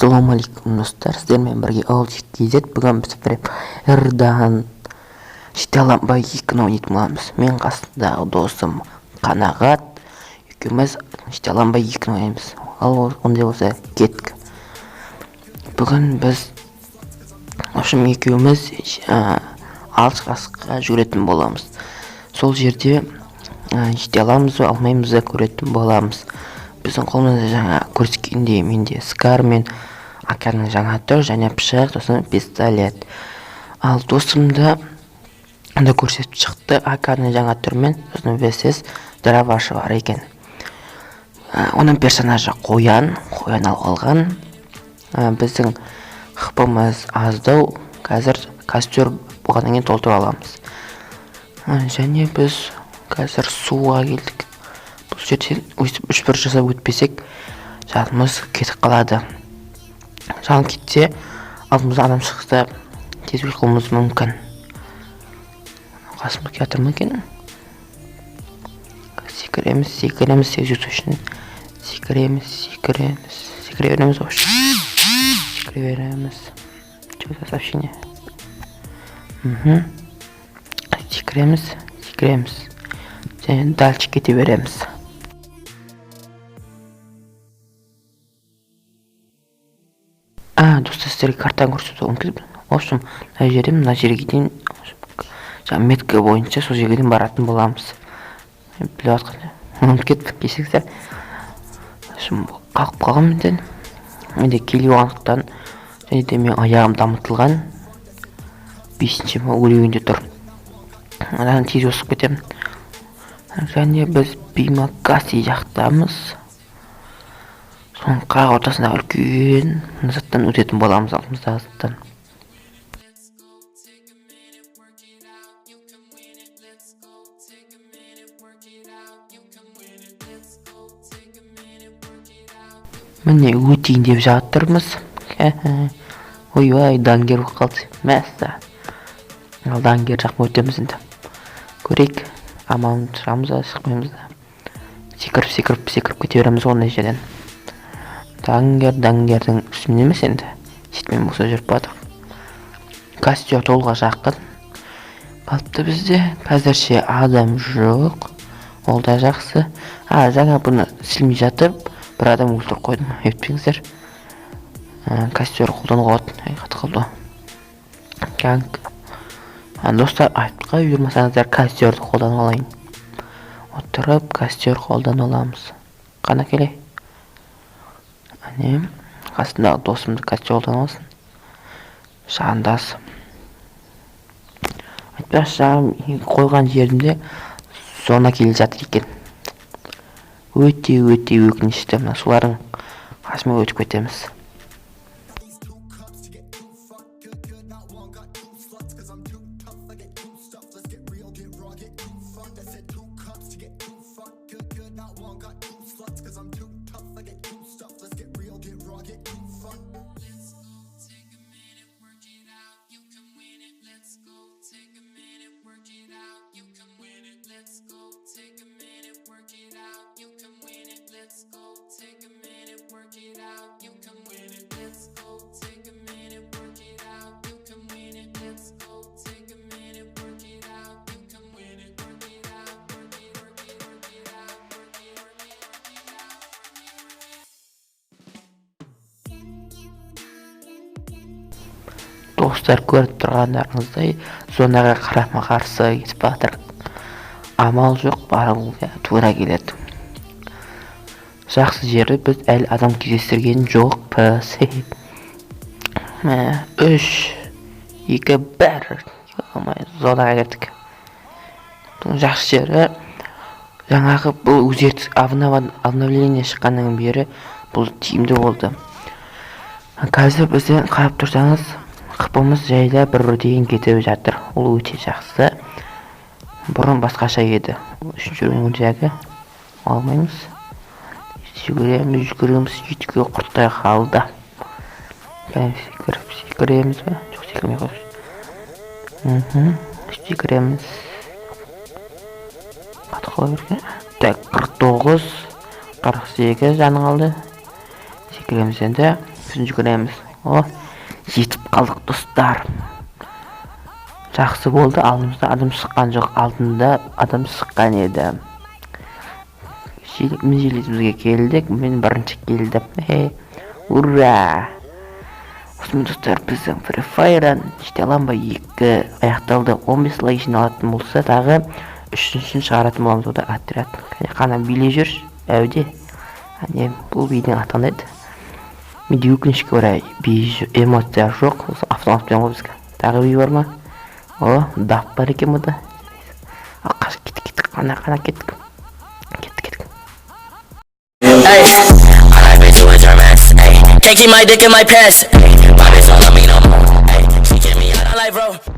Ассалаумалейкум достар, сіздермен бірге Аудик KZ. Бүгін біз премьердан Шталанбай 2-ні ойнайтын боламыз. Мен қасымдағы досым Қанағат, екеуміз Шталанбай 2-ні ойнаймыз. Ал ондай болса кеттік. Бүгін біз екеуміз алыс қасқа жүретін боламыз. Сол жерде жете аламыз ба алмаймыз ба көретін боламыз. Біздің қолымызда жаңа көрсеткендей менде скар мен аканың жаңа түр және пышақ, сосын пистолет. Ал досымда да көрсетіп шықты аканың жаңа түрмен, сосын ВСС дровашы бар екен. Оның персонажы қоян алған. Біздің хпымыз аздау, қазір костер болғаннан кейін толтырып аламыз. Және біз қазір суға келдік. Бұл жерден өйстіп 3-1 жасап өтпесек, жанымыз кетіп қалады. Жаным кетсе, алдымызда адам шықса, тез өліп мүмкін. Қасымыз кетір ме екен? Секіреміз, сезу үшін. Секіреміз. Секіре береміз. Что за сообщение? Секіреміз. Және дальше кете береміз. Достар, сіздерге картаны көрсетуге ұмытып. В общем, мына жерге дейін метка бойынша сол жерге дейін баратын боламыз. Біліп жатқан. Ұмытып кеттік кесексіздер. Қалып қалған менден. Менде келе оғандықтан және де мен аяғым дамытылған 5-ші өреуінде тұр. Одан тез өсіп кетемін. Және біз Бимакаси жақтамыз. Соның қақ ортасында үлкен заттан өтетін боламыз, алдымыздағы заттан. Міне өтейін деп жатырмыз. Ой, дангер болып қалды. Мәсті. Ал дангер жақпа өтеміз енді. Көрейік. Аман шығамыз да, шықпаймыз да. Секіріп кете береміз ондай жерден. Дангердің үстімен емес енді. Шетмен болса жүріп бадық. Костер толға жақын. Қалыпты бізде. Қазірше адам жоқ. Ол да жақсы. Жаңа бұны сілмей жатып, бір адам өлтіріп қойдым. Өтпеңіздер. Костер қолдануға қаты қалды. Достар, айтқа үйірмасаңыздар костерді қолданып алайын. Отырып костер қолданып аламыз. Қана келе. Қасындағы досымды костер қолданып алсын. Шағындас. Айтпақшы, жағым қойған жерімде зона келе жатыр екен. Өте өкінішті. Солардың қасымен өтіп кетеміз. Достар, көріп тұрғандарыңыздай зонаға қарама-қарсы кетіп батыр. Амал жоқ, баруға тура келеді. Жақсы жері біз әлі адам кездестірген жоқпыз. 3, 2, 1 зонаға кеттік. Жақсы жері жаңағы бұл өзгеріс обновление шыққаннан бері бұл тиімді болды. Қазір бізден қарап тұрсаңыз, қыпымыз жайда бір деген кетіп жатыр. Ол өте жақсы. Бұрын басқаша еді. Үшінші өңірдегі алмаймыз. Жүгіреміз, жетіге құрттай қалды. Секіреміз бе? Жоқ, секірмей қойшы. Секіреміз. Қаты қала берген. 49, 48 жаның алды. Секіреміз енді. үстін жүгіреміз. О, жетіп қалдық достар. Жақсы болды, алдымызда адам шыққан жоқ, алдында адам шыққан еді. Желетімізге келдік, мен бірінші келдім. Ура! Осымен достар, біздің Free Fire'дан GTA 2 аяқталды. 15 лайк жиналатын болса, тағы 3-шін шығаратын боламыз. Ода отряд. Қана биле жүр, әуде. Бұл бейдің атандайды. Менде өкінішке орай эмоция жоқ. Автоматпен ғой бізге. Тағы бей бар ма? О, дап бар екен мұда. Кеттік, қана кеттік. Can't keep my dick in my pants. My bitch don't love me no more. She get me out of life, bro.